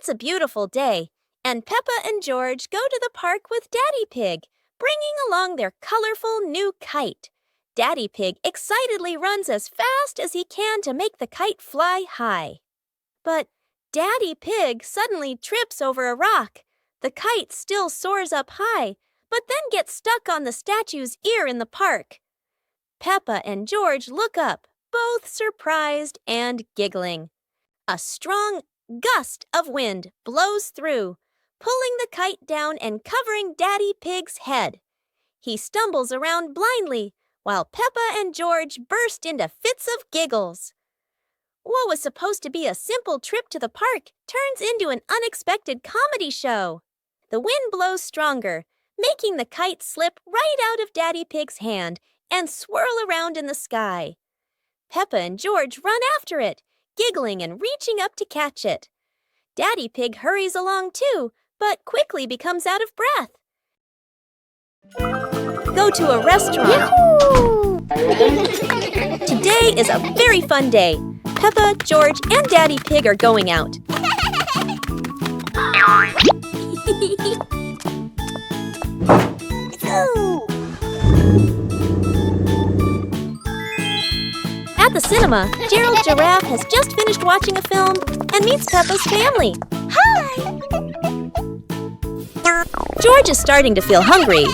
It's a beautiful day, and Peppa and George go to the park with Daddy Pig, bringing along their colorful new kite. Daddy Pig excitedly runs as fast as he can to make the kite fly high. But Daddy Pig suddenly trips over a rock. The kite still soars up high, but then gets stuck on the statue's ear in the park. Peppa and George look up, both surprised and giggling. A strong gust of wind blows through, pulling the kite down and covering Daddy Pig's head. He stumbles around blindly, while Peppa and George burst into fits of giggles. What was supposed to be a simple trip to the park turns into an unexpected comedy show. The wind blows stronger, making the kite slip right out of Daddy Pig's hand and swirl around in the sky. Peppa and George run after it, giggling and reaching up to catch it. Daddy Pig hurries along too, but quickly becomes out of breath. Go to a restaurant. Yahoo! Today is a very fun day. Peppa, George, and Daddy Pig are going out. At the cinema, Gerald Giraffe has just finished watching a film and meets Peppa's family. Hi! George is starting to feel hungry.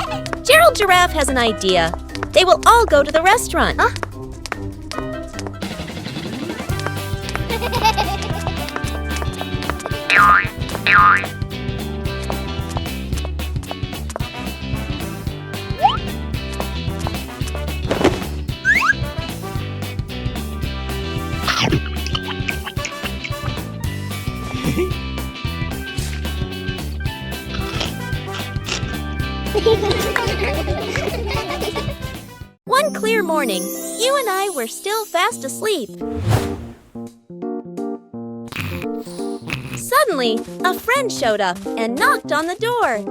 Gerald Giraffe has an idea. They will all go to the restaurant. One clear morning, you and I were still fast asleep. Suddenly, a friend showed up and knocked on the door.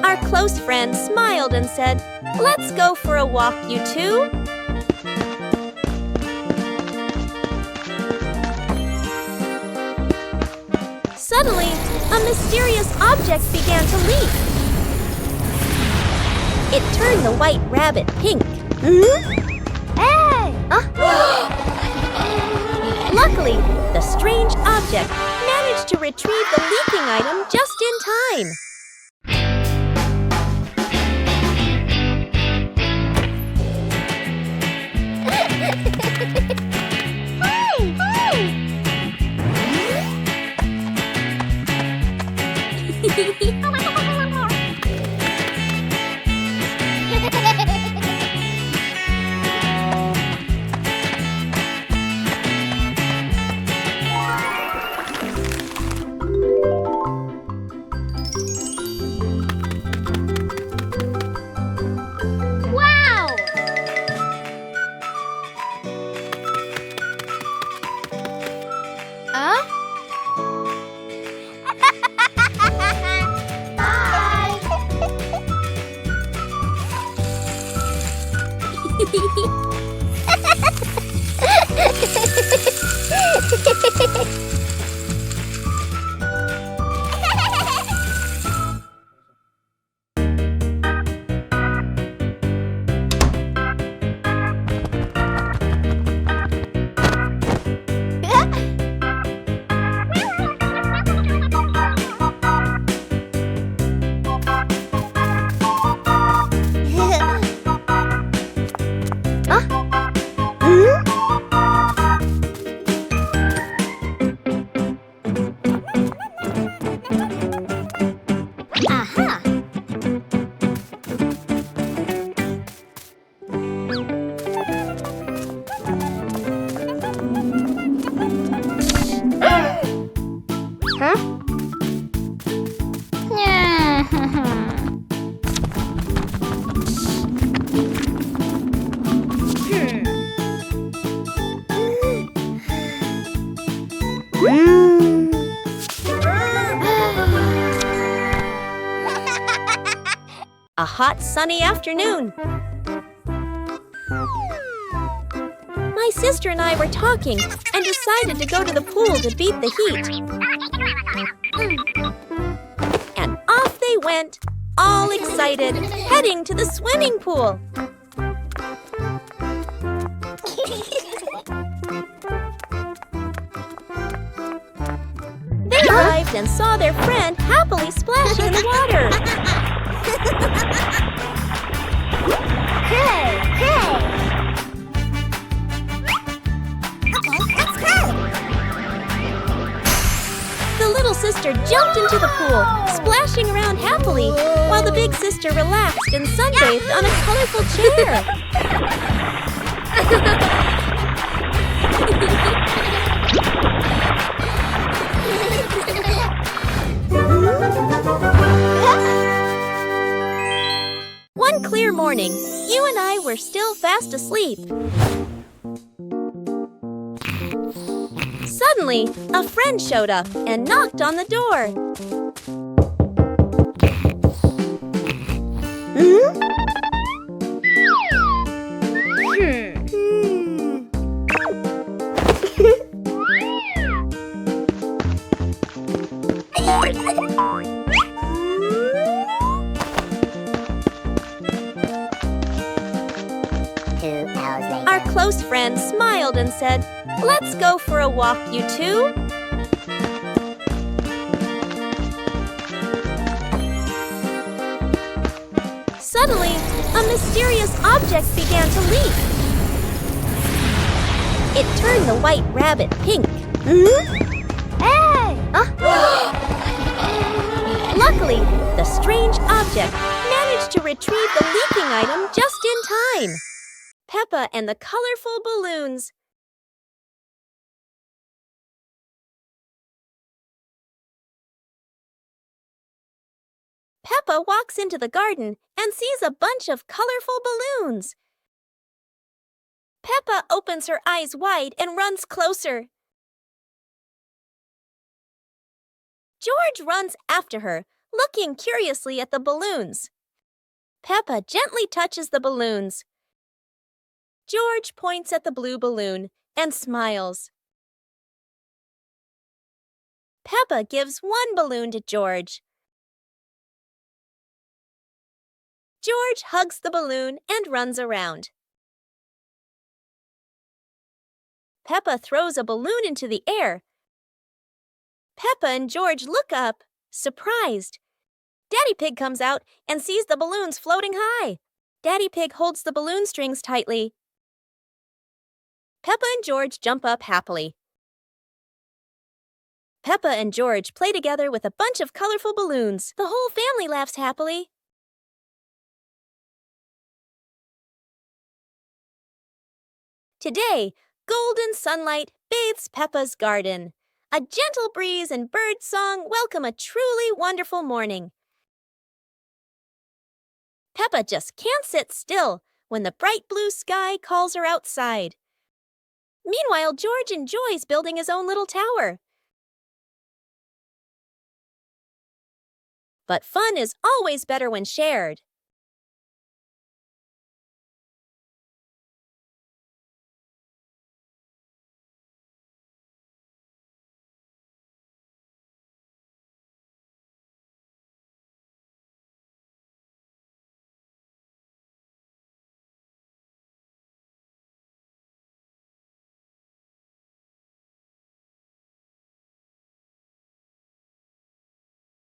Our close friend smiled and said, "Let's go for a walk, you two." Suddenly, a mysterious object began to leap. It turned the white rabbit pink. Hey! Luckily, the strange object managed to retrieve the leaking item just in time. a hot sunny afternoon. My sister and I were talking and decided to go to the pool to beat the heat. And off they went, all excited, heading to the swimming pool. They arrived and saw their friend happily splashing in the water. Hey, hey! Okay, let's go! The little sister jumped into the pool, splashing around happily, while the big sister relaxed and sunbathed on a colorful chair. One clear morning, you and I were still fast asleep. Suddenly, a friend showed up and knocked on the door. Our close friend smiled and said, "Let's go for a walk, you two." Suddenly, a mysterious object began to leak. It turned the white rabbit pink. Hey! Luckily, the strange object managed to retrieve the leaking item just in time. Peppa and the colorful balloons. Peppa walks into the garden and sees a bunch of colorful balloons. Peppa opens her eyes wide and runs closer. George runs after her, looking curiously at the balloons. Peppa gently touches the balloons. George points at the blue balloon and smiles. Peppa gives one balloon to George. George hugs the balloon and runs around. Peppa throws a balloon into the air. Peppa and George look up, surprised. Daddy Pig comes out and sees the balloons floating high. Daddy Pig holds the balloon strings tightly. Peppa and George jump up happily. Peppa and George play together with a bunch of colorful balloons. The whole family laughs happily. Today, golden sunlight bathes Peppa's garden. A gentle breeze and bird song welcome a truly wonderful morning. Peppa just can't sit still when the bright blue sky calls her outside. Meanwhile, George enjoys building his own little tower. But fun is always better when shared.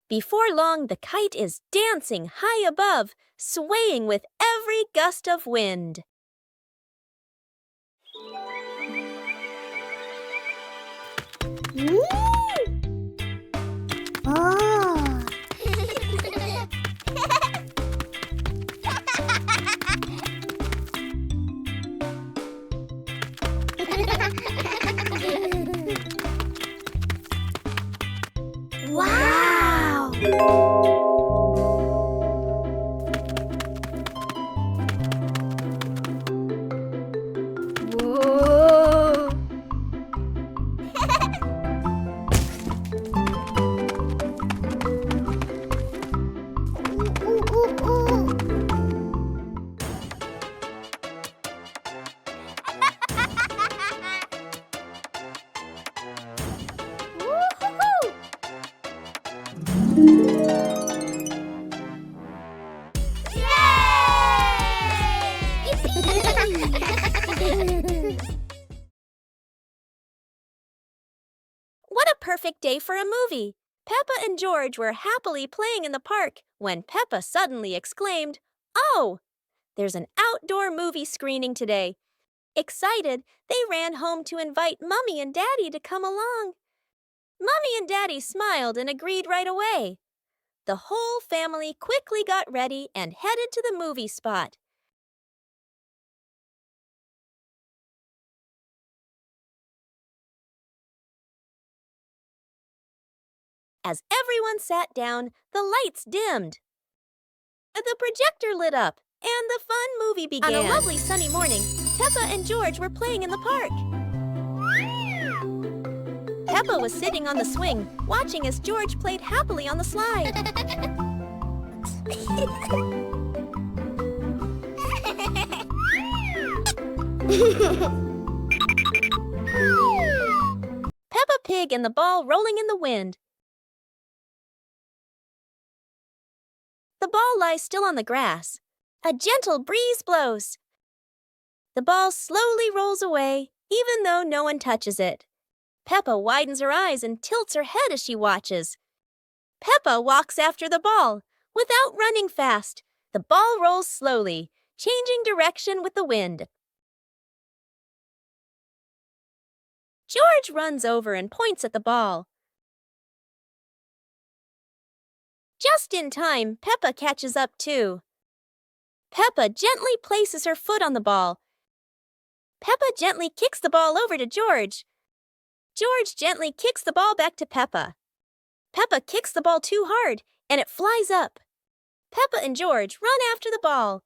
Before long, the kite is dancing high above, swaying with every gust of wind. Oh! Wow! Whoa! Ooh, ooh, ooh. What a perfect day for a movie! Peppa and George were happily playing in the park when Peppa suddenly exclaimed, "Oh! There's an outdoor movie screening today." Excited, they ran home to invite Mummy and Daddy to come along. Mummy and Daddy smiled and agreed right away. The whole family quickly got ready and headed to the movie spot. As everyone sat down, the lights dimmed. The projector lit up, and the fun movie began. On a lovely sunny morning, Peppa and George were playing in the park. Peppa was sitting on the swing, watching as George played happily on the slide. Peppa Pig and the ball rolling in the wind. The ball lies still on the grass. A gentle breeze blows. The ball slowly rolls away, even though no one touches it. Peppa widens her eyes and tilts her head as she watches. Peppa walks after the ball. Without running fast, the ball rolls slowly, changing direction with the wind. George runs over and points at the ball. Just in time, Peppa catches up too. Peppa gently places her foot on the ball. Peppa gently kicks the ball over to George. George gently kicks the ball back to Peppa. Peppa kicks the ball too hard, and it flies up. Peppa and George run after the ball.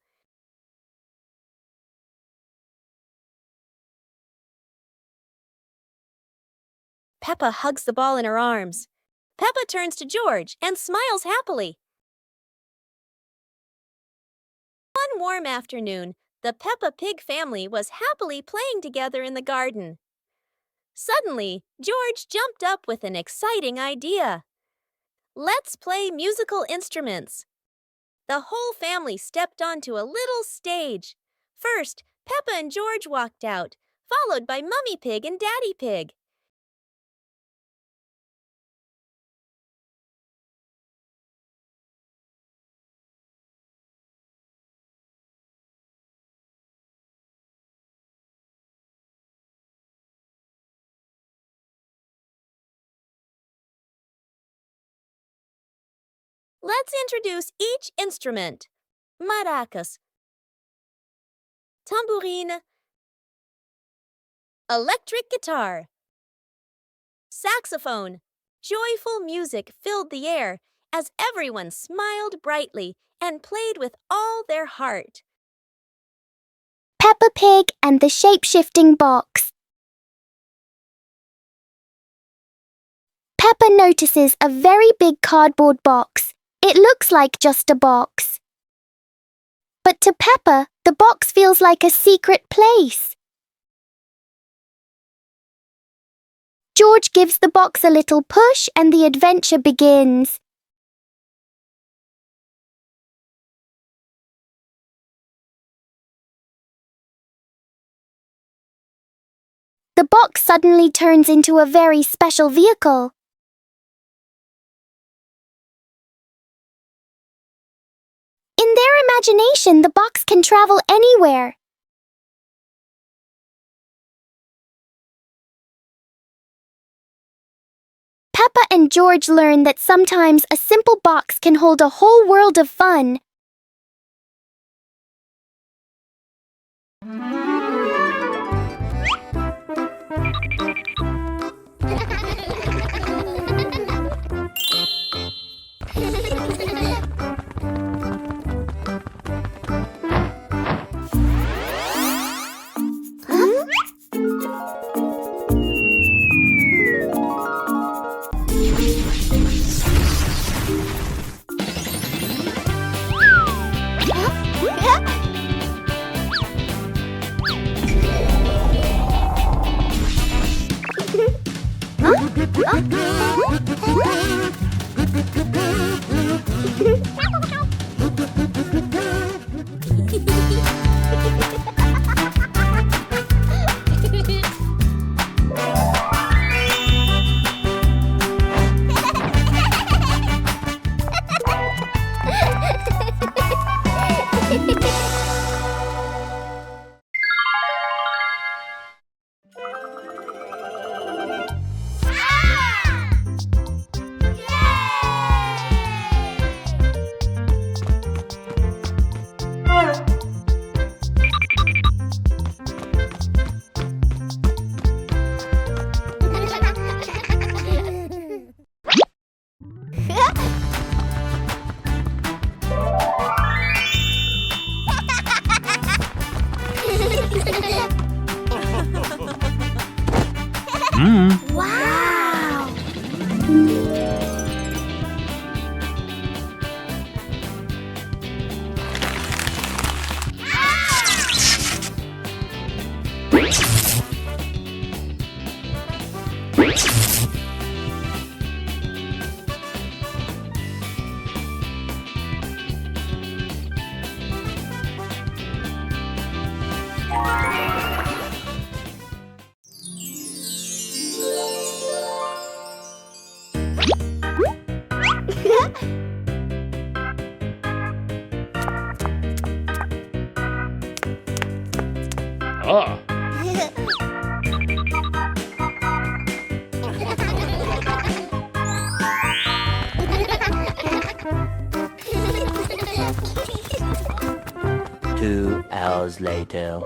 Peppa hugs the ball in her arms. Peppa turns to George and smiles happily. One warm afternoon, the Peppa Pig family was happily playing together in the garden. Suddenly, George jumped up with an exciting idea. "Let's play musical instruments." The whole family stepped onto a little stage. First, Peppa and George walked out, followed by Mummy Pig and Daddy Pig. Let's introduce each instrument. Maracas, tambourine, electric guitar, saxophone. Joyful music filled the air as everyone smiled brightly and played with all their heart. Peppa Pig and the shape-shifting box. Peppa notices a very big cardboard box. It looks like just a box. But to Peppa, the box feels like a secret place. George gives the box a little push and the adventure begins. The box suddenly turns into a very special vehicle. In their imagination, the box can travel anywhere. Peppa and George learn that sometimes a simple box can hold a whole world of fun. Wow! 2 hours later.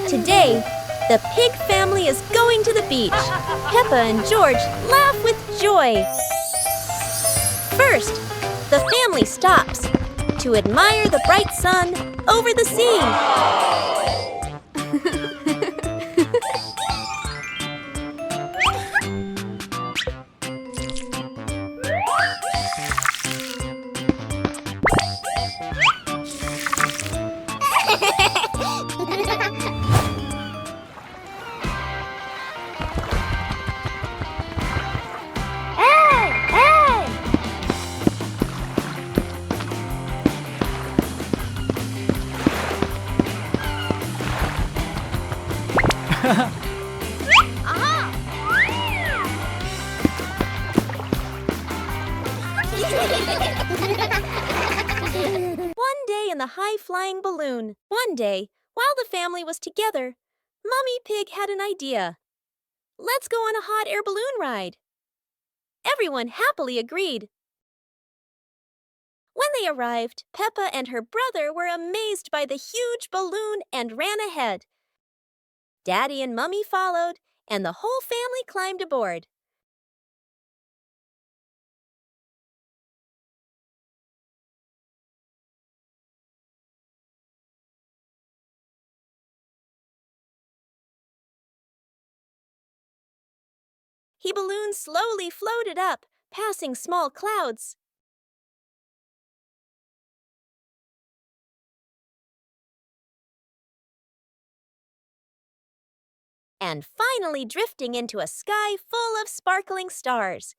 Today, the pig family is going to the beach. Peppa and George laugh with joy. First, the family stops to admire the bright sun over the sea. One day in the high-flying balloon. One day, while the family was together, Mummy Pig had an idea. Let's go on a hot air balloon ride. Everyone happily agreed. When they arrived, Peppa and her brother were amazed by the huge balloon and ran ahead. Daddy and Mummy followed, and the whole family climbed aboard. The balloon slowly floated up, passing small clouds. And finally drifting into a sky full of sparkling stars.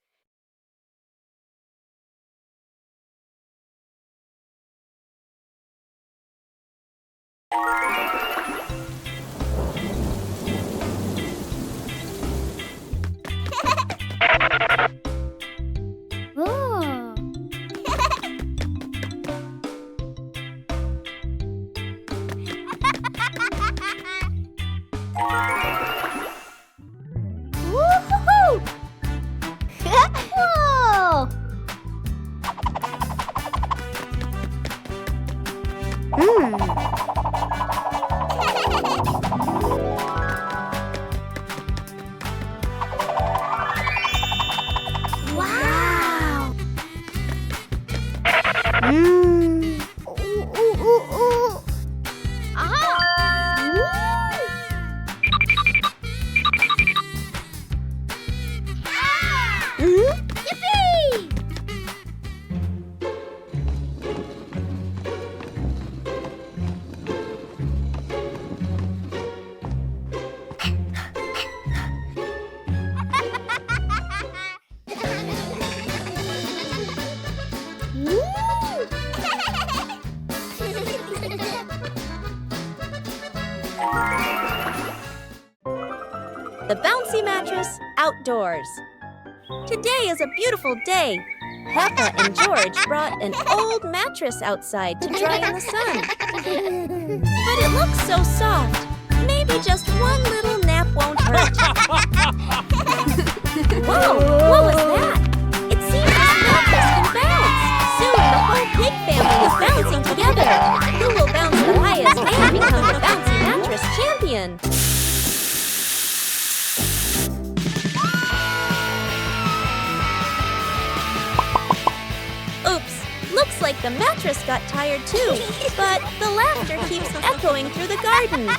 the bouncy mattress outdoors. Today is a beautiful day. Peppa and George brought an old mattress outside to dry in the sun. But it looks so soft. Maybe just one little nap won't hurt. Whoa, what was that? It seems this mattress can bounce. Soon the whole pig family is bouncing together. Who will bounce the highest and become the bouncy mattress champion? Oops, looks like the mattress got tired too, but the laughter keeps echoing through the garden.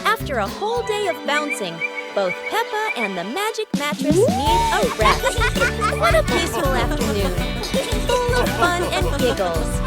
After a whole day of bouncing, both Peppa and the magic mattress need a rest. What a peaceful afternoon, full of fun and giggles.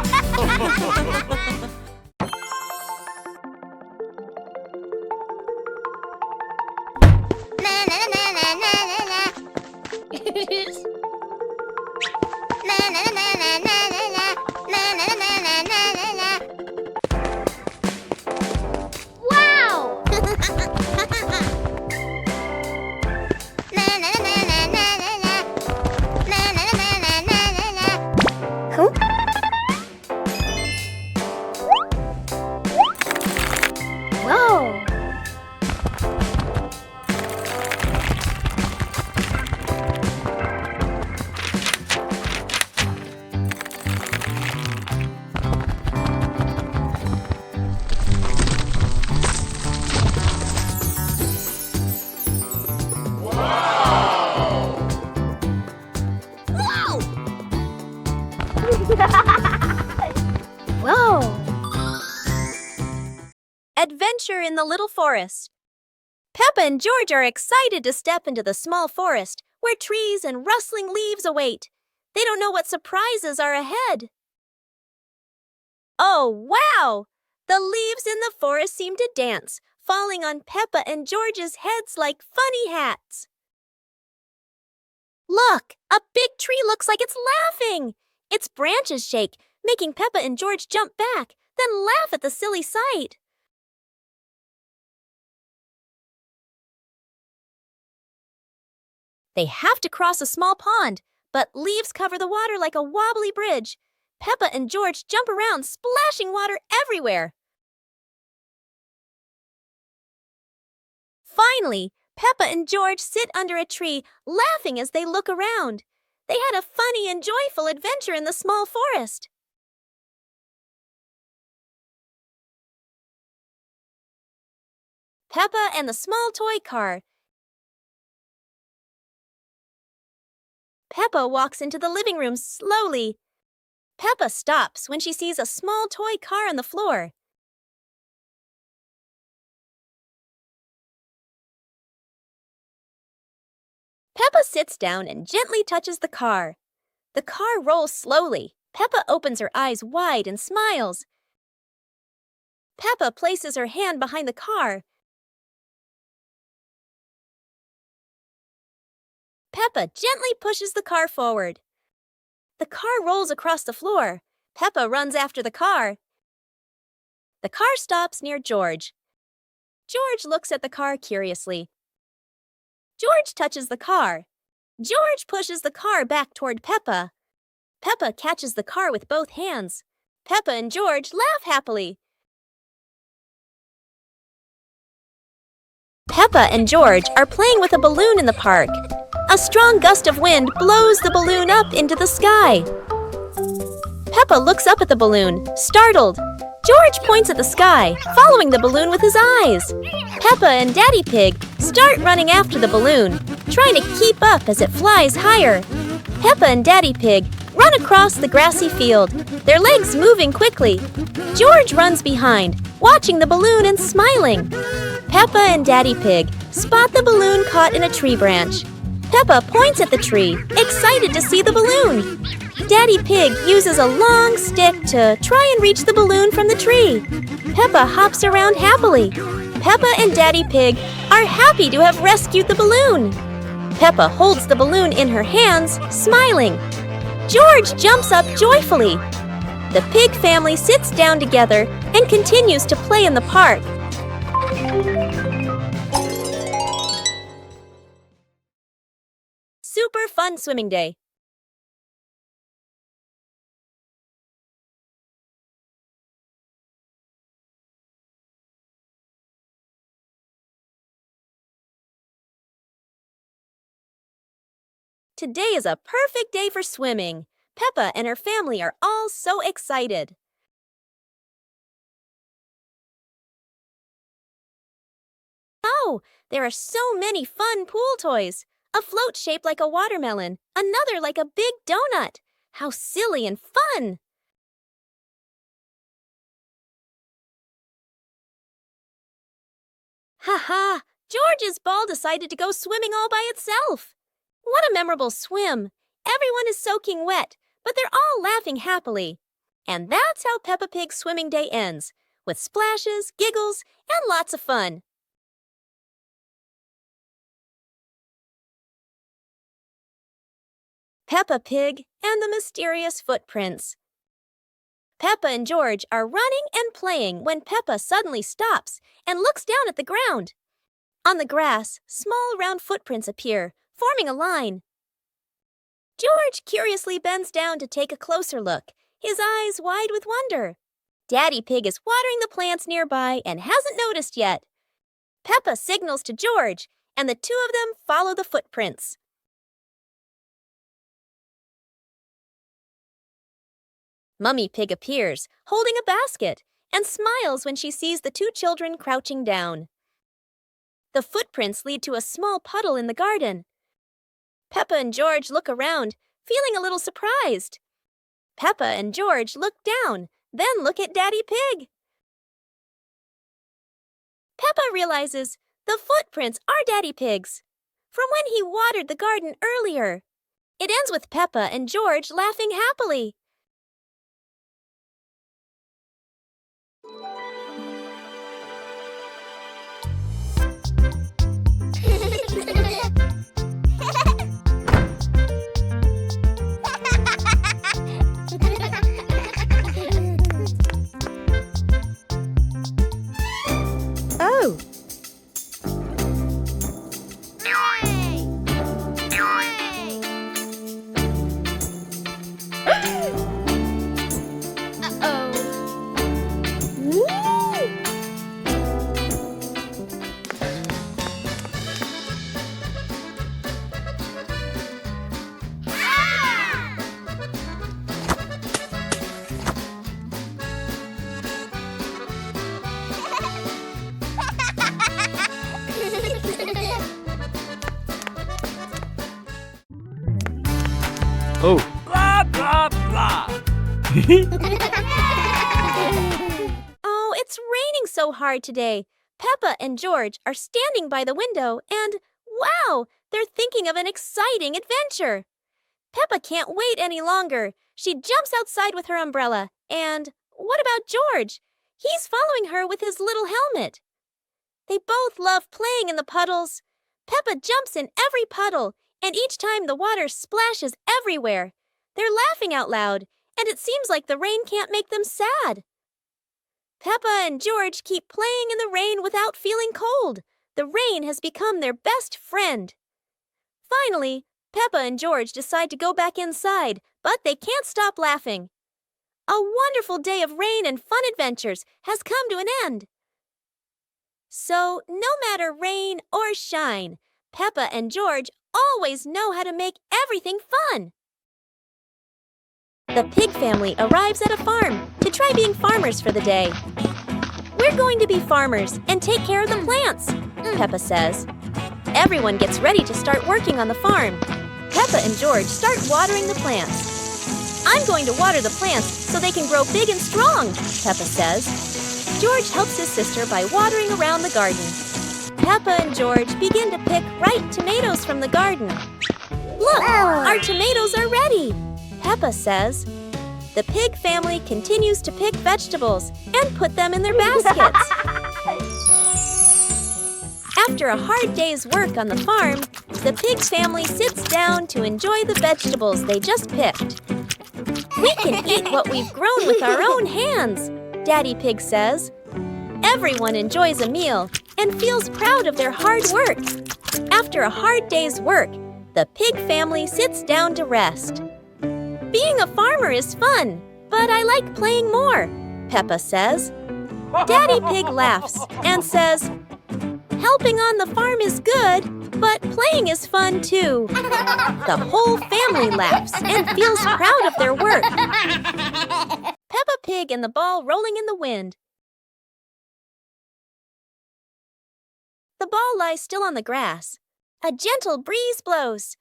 Adventure in the Little Forest. Peppa and George are excited to step into the small forest where trees and rustling leaves await. They don't know what surprises are ahead. Oh, wow! The leaves in the forest seem to dance, falling on Peppa and George's heads like funny hats. Look! A big tree looks like it's laughing! Its branches shake, making Peppa and George jump back, then laugh at the silly sight. They have to cross a small pond, but leaves cover the water like a wobbly bridge. Peppa and George jump around, splashing water everywhere. Finally, Peppa and George sit under a tree, laughing as they look around. They had a funny and joyful adventure in the small forest. Peppa and the small toy car. Peppa walks into the living room slowly. Peppa stops when she sees a small toy car on the floor. Peppa sits down and gently touches the car. The car rolls slowly. Peppa opens her eyes wide and smiles. Peppa places her hand behind the car. Peppa gently pushes the car forward. The car rolls across the floor. Peppa runs after the car. The car stops near George. George looks at the car curiously. George touches the car. George pushes the car back toward Peppa. Peppa catches the car with both hands. Peppa and George laugh happily. Peppa and George are playing with a balloon in the park. A strong gust of wind blows the balloon up into the sky. Peppa looks up at the balloon, startled. George points at the sky, following the balloon with his eyes. Peppa and Daddy Pig start running after the balloon, trying to keep up as it flies higher. Peppa and Daddy Pig run across the grassy field, their legs moving quickly. George runs behind, watching the balloon and smiling. Peppa and Daddy Pig spot the balloon caught in a tree branch. Peppa points at the tree, excited to see the balloon. Daddy Pig uses a long stick to try and reach the balloon from the tree. Peppa hops around happily. Peppa and Daddy Pig are happy to have rescued the balloon. Peppa holds the balloon in her hands, smiling. George jumps up joyfully. The pig family sits down together and continues to play in the park. Super fun swimming day. Today is a perfect day for swimming. Peppa and her family are all so excited. Oh, there are so many fun pool toys. A float shaped like a watermelon, another like a big donut. How silly and fun! Ha ha! George's ball decided to go swimming all by itself. What a memorable swim! Everyone is soaking wet, but they're all laughing happily. And that's how Peppa Pig's swimming day ends, with splashes, giggles, and lots of fun. Peppa Pig and the Mysterious Footprints. Peppa and George are running and playing when Peppa suddenly stops and looks down at the ground. On the grass, small round footprints appear, forming a line. George curiously bends down to take a closer look, his eyes wide with wonder. Daddy Pig is watering the plants nearby and hasn't noticed yet. Peppa signals to George, and the two of them follow the footprints. Mummy Pig appears, holding a basket, and smiles when she sees the two children crouching down. The footprints lead to a small puddle in the garden. Peppa and George look around, feeling a little surprised. Peppa and George look down, then look at Daddy Pig. Peppa realizes the footprints are Daddy Pig's, from when he watered the garden earlier. It ends with Peppa and George laughing happily. Oh! Oh. Blah, blah, blah. Oh, it's raining so hard today. Peppa and George are standing by the window and, wow, they're thinking of an exciting adventure. Peppa can't wait any longer. She jumps outside with her umbrella. And what about George? He's following her with his little helmet. They both love playing in the puddles. Peppa jumps in every puddle, and each time the water splashes everywhere. They're laughing out loud, and it seems like the rain can't make them sad. Peppa and George keep playing in the rain without feeling cold. The rain has become their best friend. Finally, Peppa and George decide to go back inside, but they can't stop laughing. A wonderful day of rain and fun adventures has come to an end. So, no matter rain or shine, Peppa and George always know how to make everything fun. The pig family arrives at a farm to try being farmers for the day. We're going to be farmers and take care of the plants, Peppa says. Everyone gets ready to start working on the farm. Peppa and George start watering the plants. I'm going to water the plants so they can grow big and strong, Peppa says. George helps his sister by watering around the garden. Peppa and George begin to pick ripe tomatoes from the garden. Look, our tomatoes are ready, Peppa says. The pig family continues to pick vegetables and put them in their baskets. After a hard day's work on the farm, the pig family sits down to enjoy the vegetables they just picked. We can eat what we've grown with our own hands, Daddy Pig says. Everyone enjoys a meal and feels proud of their hard work. After a hard day's work, the pig family sits down to rest. Being a farmer is fun, but I like playing more, Peppa says. Daddy Pig laughs and says, helping on the farm is good, but playing is fun too. The whole family laughs and feels proud of their work. Peppa Pig and the ball rolling in the wind. The ball lies still on the grass. A gentle breeze blows.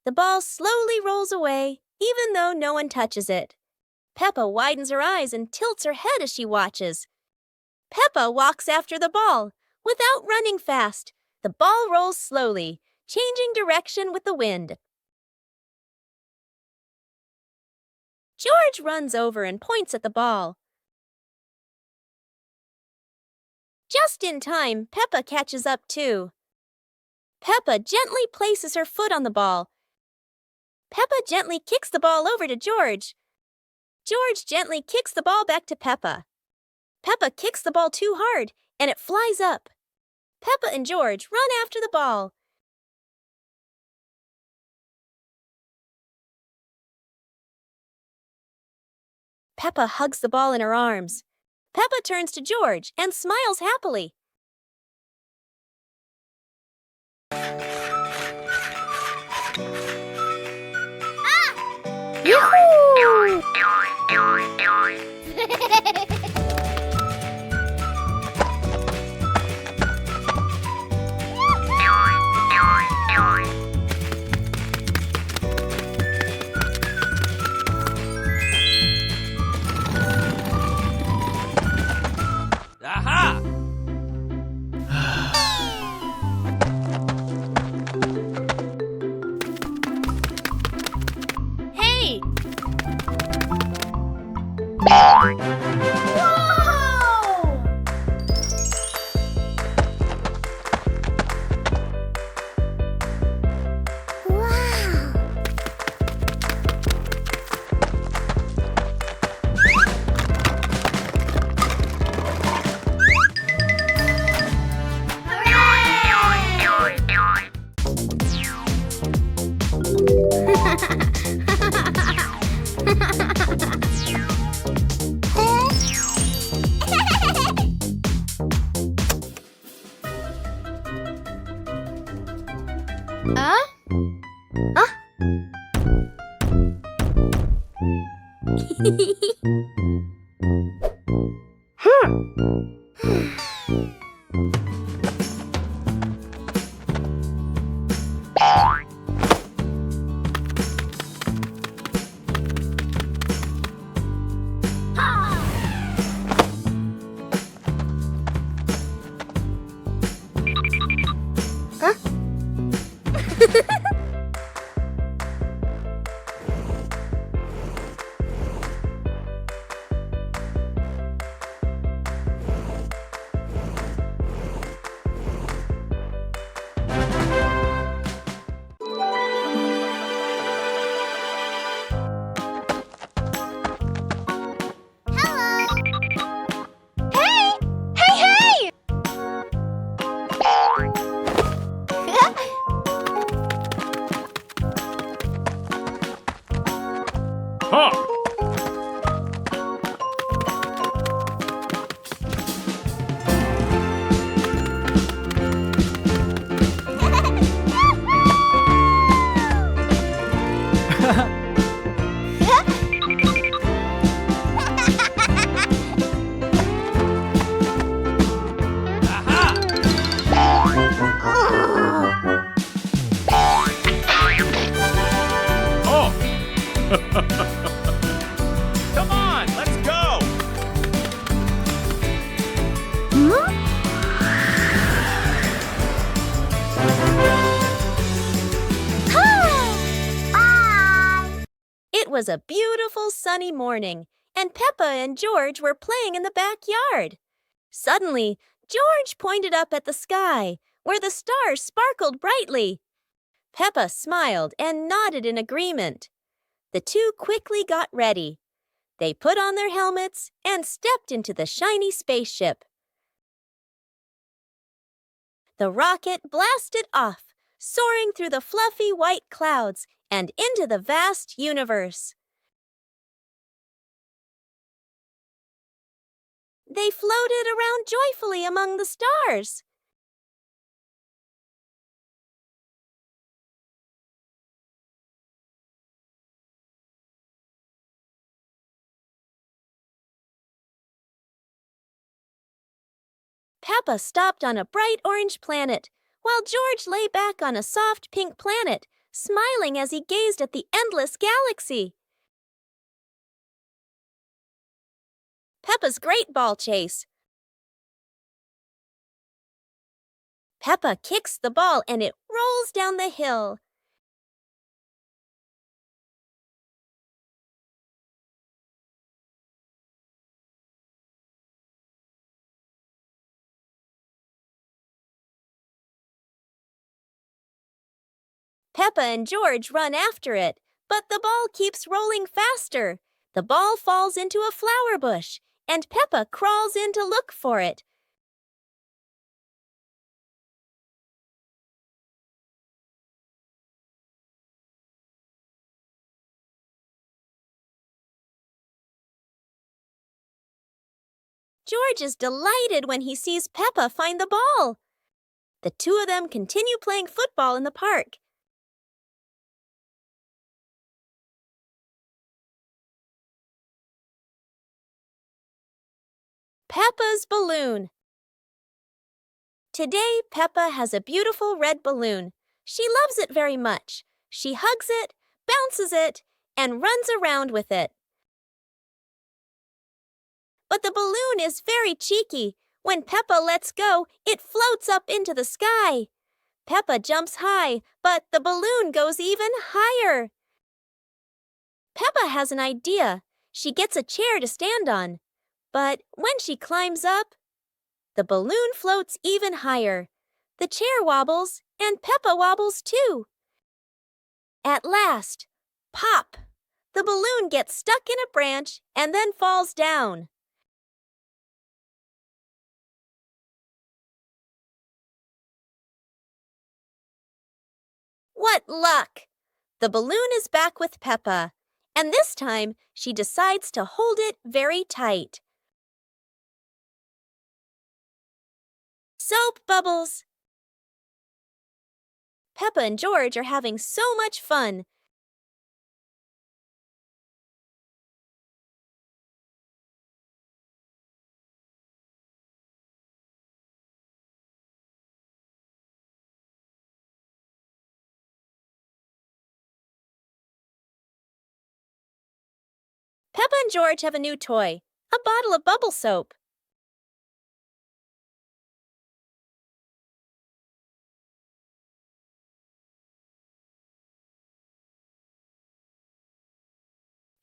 The ball slowly rolls away, even though no one touches it. Peppa widens her eyes and tilts her head as she watches. Peppa walks after the ball. Without running fast, the ball rolls slowly, changing direction with the wind. George runs over and points at the ball. Just in time, Peppa catches up too. Peppa gently places her foot on the ball. Peppa gently kicks the ball over to George. George gently kicks the ball back to Peppa. Peppa kicks the ball too hard, and it flies up. Peppa and George run after the ball. Peppa hugs the ball in her arms. Peppa turns to George and smiles happily. Yoo-hoo! Aha! Hey! Huh! Come on, let's go! It was a beautiful sunny morning, and Peppa and George were playing in the backyard. Suddenly, George pointed up at the sky, where the stars sparkled brightly. Peppa smiled and nodded in agreement. The two quickly got ready. They put on their helmets and stepped into the shiny spaceship. The rocket blasted off, soaring through the fluffy white clouds and into the vast universe. They floated around joyfully among the stars. Peppa stopped on a bright orange planet, while George lay back on a soft pink planet, smiling as he gazed at the endless galaxy. Peppa's Great Ball Chase. Peppa kicks the ball and it rolls down the hill. Peppa and George run after it, but the ball keeps rolling faster. The ball falls into a flower bush, and Peppa crawls in to look for it. George is delighted when he sees Peppa find the ball. The two of them continue playing football in the park. Peppa's balloon. Today, Peppa has a beautiful red balloon. She loves it very much. She hugs it, bounces it, and runs around with it. But the balloon is very cheeky. When Peppa lets go, it floats up into the sky. Peppa jumps high, but the balloon goes even higher. Peppa has an idea. She gets a chair to stand on. But when she climbs up, the balloon floats even higher. The chair wobbles, and Peppa wobbles too. At last, pop! The balloon gets stuck in a branch and then falls down. What luck! The balloon is back with Peppa, and this time she decides to hold it very tight. Soap bubbles! Peppa and George are having so much fun. Peppa and George have a new toy, a bottle of bubble soap.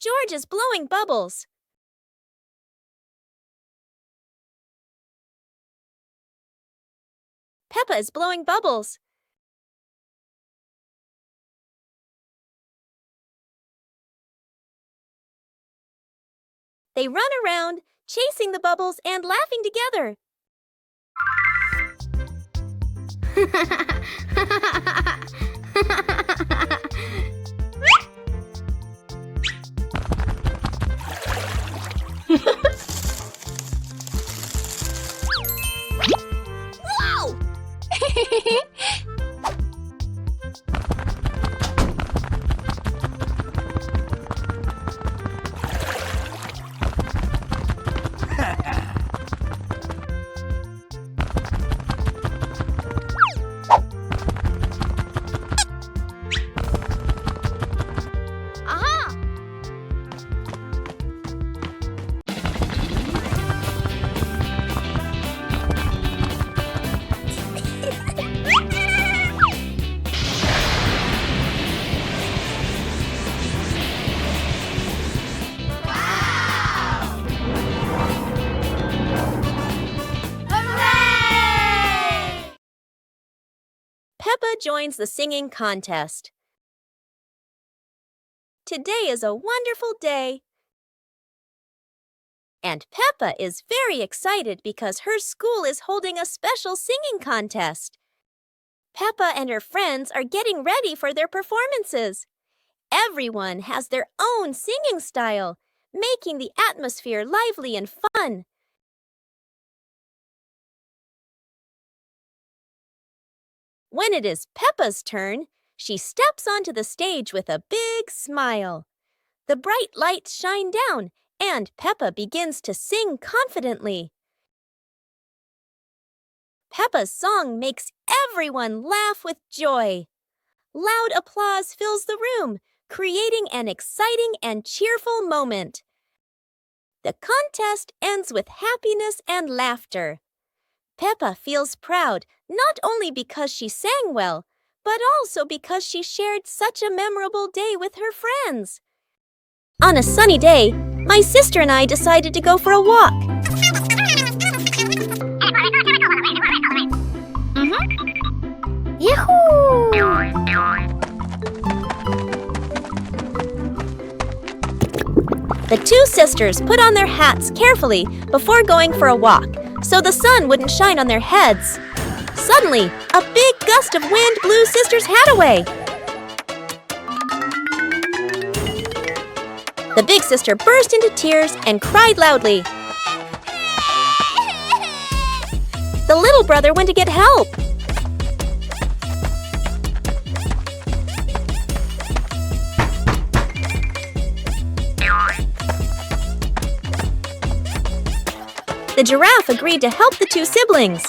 George is blowing bubbles. Peppa is blowing bubbles. They run around, chasing the bubbles and laughing together. Whoa! Aha! Peppa joins the singing contest. Today is a wonderful day. And Peppa is very excited because her school is holding a special singing contest. Peppa and her friends are getting ready for their performances. Everyone has their own singing style, making the atmosphere lively and fun. When it is Peppa's turn, she steps onto the stage with a big smile. The bright lights shine down, and Peppa begins to sing confidently. Peppa's song makes everyone laugh with joy. Loud applause fills the room, creating an exciting and cheerful moment. The contest ends with happiness and laughter. Peppa feels proud not only because she sang well, but also because she shared such a memorable day with her friends. On a sunny day, my sister and I decided to go for a walk. Yahoo! The two sisters put on their hats carefully before going for a walk, so the sun wouldn't shine on their heads. Suddenly, a big gust of wind blew Sister's hat away. The big sister burst into tears and cried loudly. The little brother went to get help. The giraffe agreed to help the two siblings.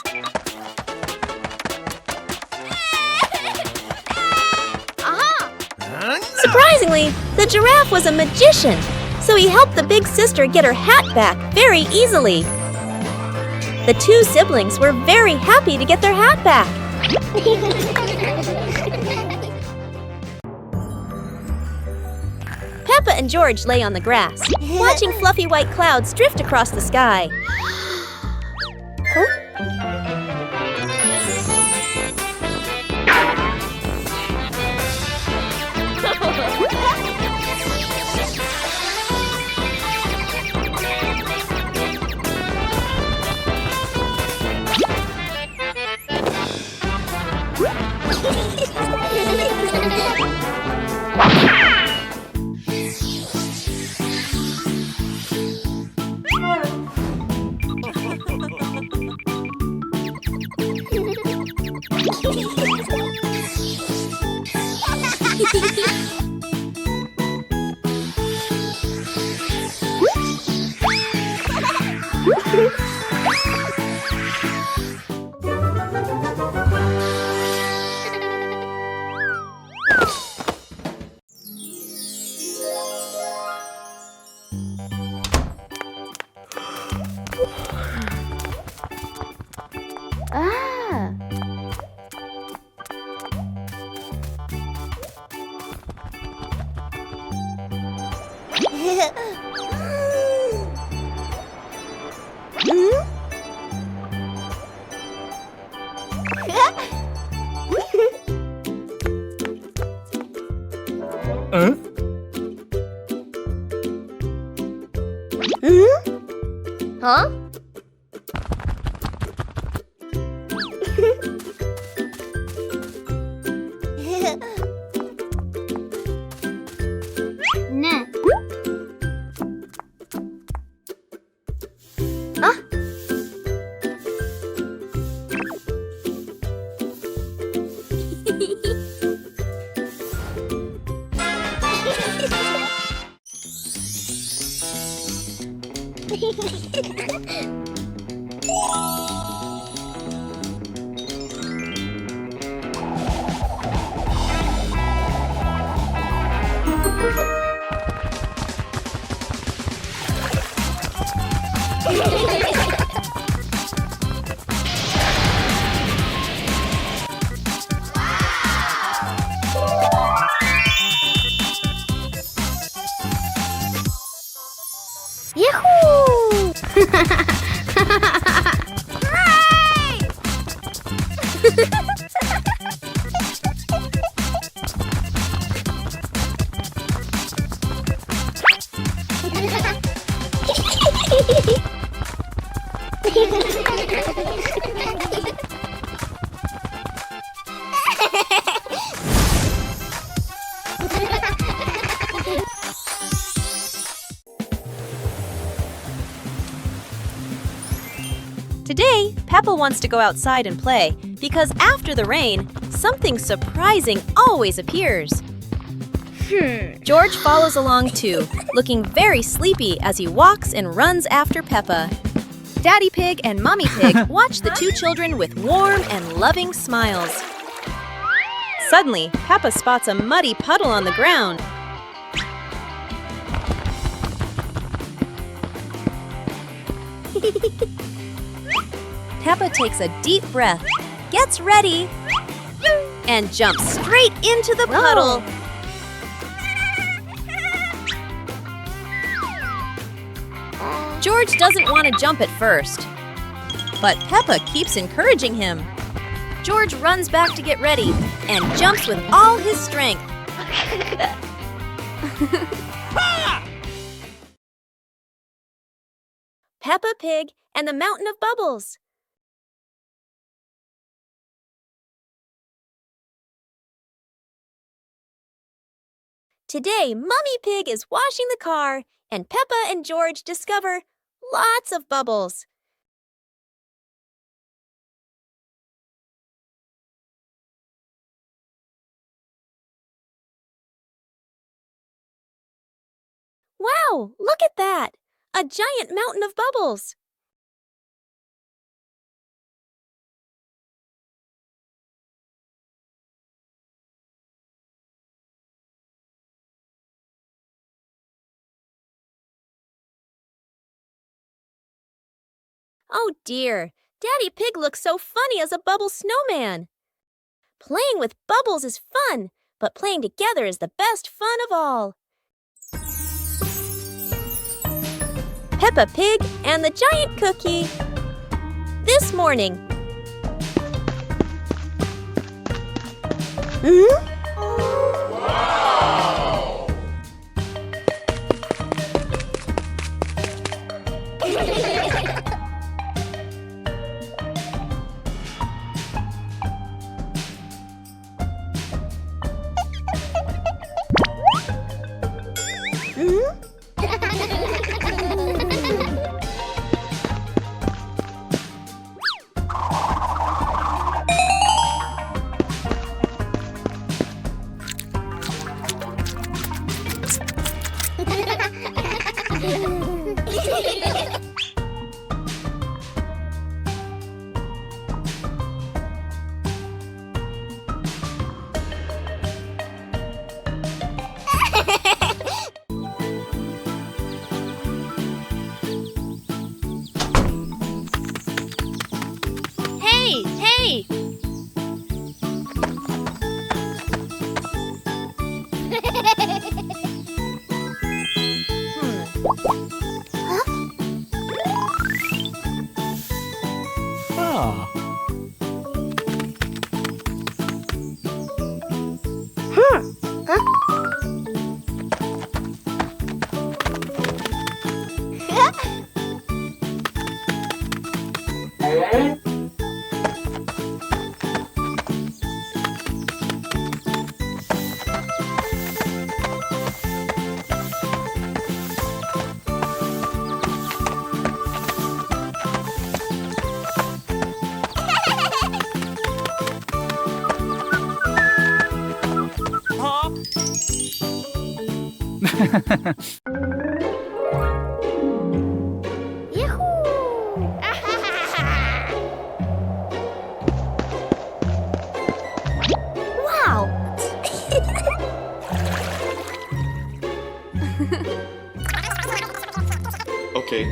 Surprisingly, the giraffe was a magician, so he helped the big sister get her hat back very easily. The two siblings were very happy to get their hat back. Peppa and George lay on the grass, watching fluffy white clouds drift across the sky. Huh? Ne? Ah. Today, Peppa wants to go outside and play because after the rain, something surprising always appears. George follows along too, looking very sleepy as he walks and runs after Peppa. Daddy Pig and Mommy Pig watch the two children with warm and loving smiles. Suddenly, Peppa spots a muddy puddle on the ground. Peppa takes a deep breath, gets ready, and jumps straight into the puddle. George doesn't want to jump at first, but Peppa keeps encouraging him. George runs back to get ready and jumps with all his strength. Peppa Pig and the Mountain of Bubbles. Today, Mummy Pig is washing the car, and Peppa and George discover lots of bubbles. Wow, look at that! A giant mountain of bubbles. Oh dear, Daddy Pig looks so funny as a bubble snowman. Playing with bubbles is fun, but playing together is the best fun of all. Peppa Pig and the Giant Cookie. This morning. Hey! Ah. Wow! Okay.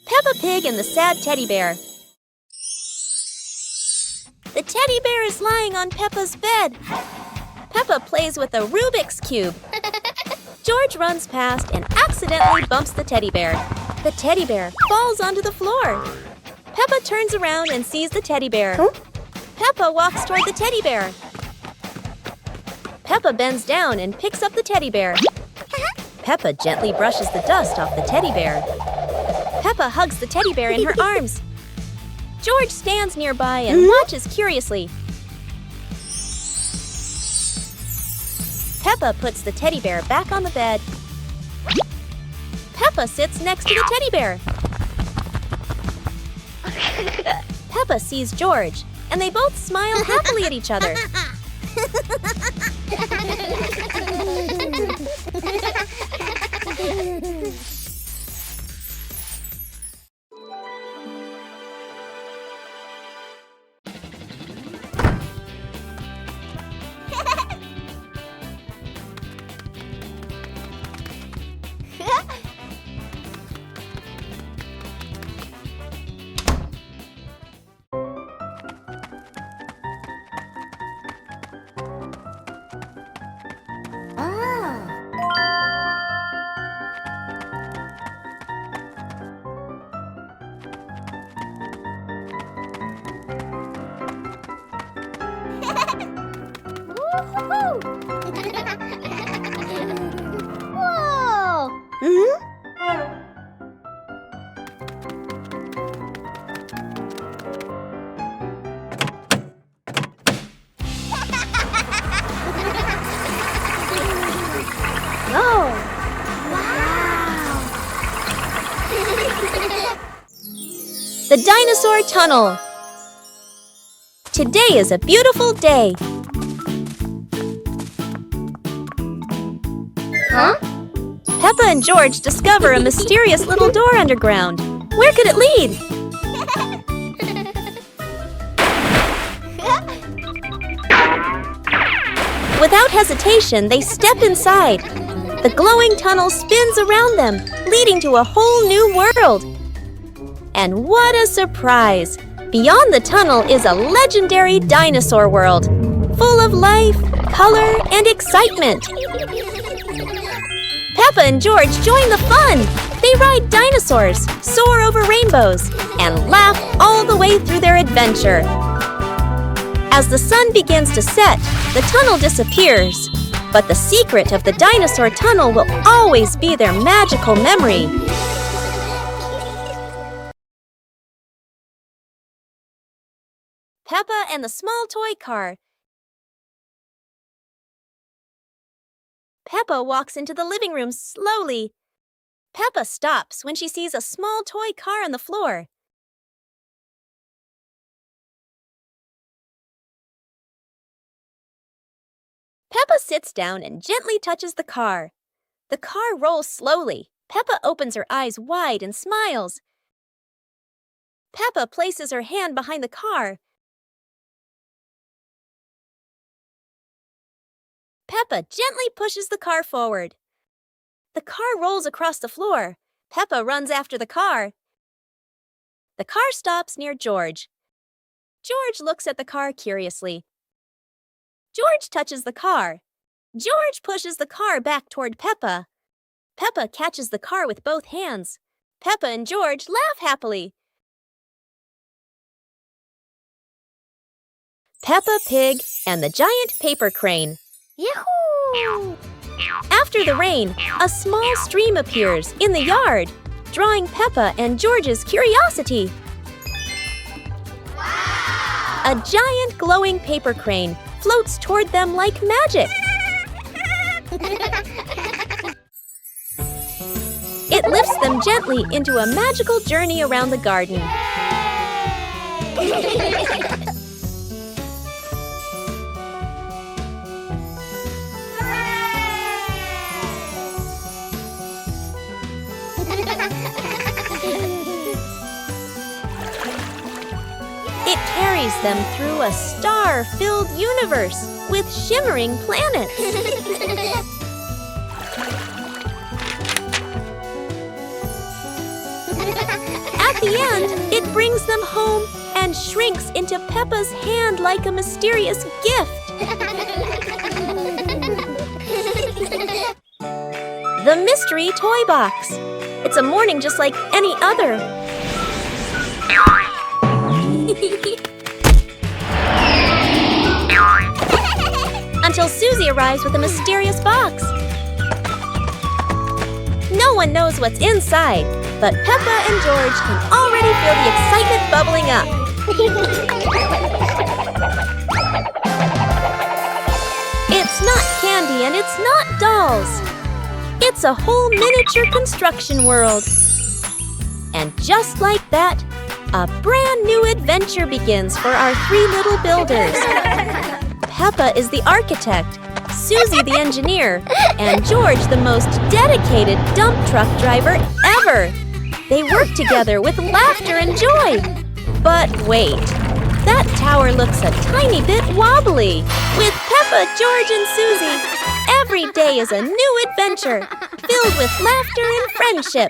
Peppa Pig and the Sad Teddy Bear. The teddy bear is lying on Peppa's bed. Peppa plays with a Rubik's Cube. George runs past and accidentally bumps the teddy bear. The teddy bear falls onto the floor. Peppa turns around and sees the teddy bear. Peppa walks toward the teddy bear. Peppa bends down and picks up the teddy bear. Peppa gently brushes the dust off the teddy bear. Peppa hugs the teddy bear in her arms. George stands nearby and watches curiously. Peppa puts the teddy bear back on the bed. Peppa sits next to the teddy bear. Peppa sees George, and they both smile happily at each other. The Dinosaur Tunnel. Today is a beautiful day. Peppa and George discover a mysterious little door underground. Where could it lead? Without hesitation, they step inside. The glowing tunnel spins around them, leading to a whole new world. And what a surprise! Beyond the tunnel is a legendary dinosaur world, full of life, color, and excitement. Peppa and George join the fun. They ride dinosaurs, soar over rainbows, and laugh all the way through their adventure. As the sun begins to set, the tunnel disappears. But the secret of the dinosaur tunnel will always be their magical memory. Peppa and the Small Toy Car. Peppa walks into the living room slowly. Peppa stops when she sees a small toy car on the floor. Peppa sits down and gently touches the car. The car rolls slowly. Peppa opens her eyes wide and smiles. Peppa places her hand behind the car. Peppa gently pushes the car forward. The car rolls across the floor. Peppa runs after the car. The car stops near George. George looks at the car curiously. George touches the car. George pushes the car back toward Peppa. Peppa catches the car with both hands. Peppa and George laugh happily. Peppa Pig and the Giant Paper Crane. Yahoo! After the rain, a small stream appears in the yard, drawing Peppa and George's curiosity. Wow! A giant glowing paper crane floats toward them like magic. It lifts them gently into a magical journey around the garden. It carries them through a star-filled universe with shimmering planets. At the end, it brings them home and shrinks into Peppa's hand like a mysterious gift. The Mystery Toy Box. It's a morning just like any other. Until Susie arrives with a mysterious box. No one knows what's inside, but Peppa and George can already feel the excitement bubbling up. It's not candy and it's not dolls. It's a whole miniature construction world. And just like that, a brand new adventure begins for our three little builders. Peppa is the architect, Susie the engineer, and George the most dedicated dump truck driver ever. They work together with laughter and joy. But wait, that tower looks a tiny bit wobbly. With Peppa, George, and Susie, every day is a new adventure, filled with laughter and friendship.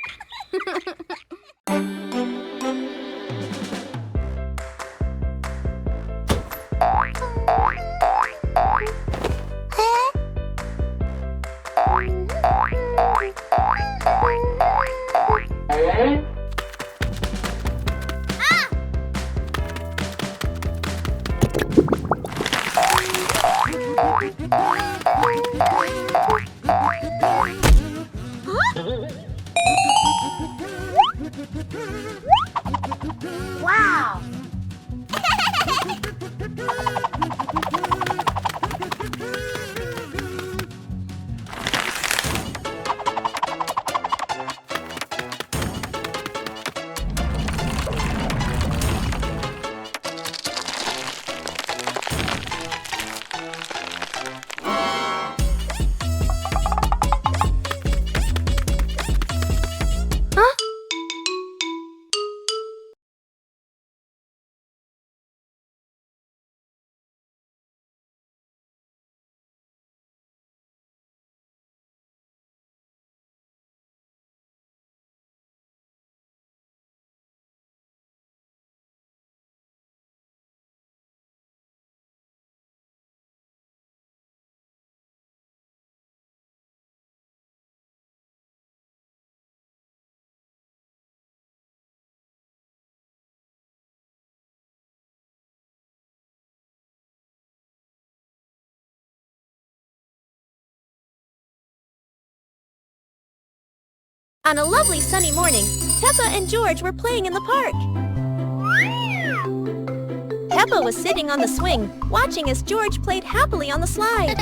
Wow! On a lovely sunny morning, Peppa and George were playing in the park. Peppa was sitting on the swing, watching as George played happily on the slide.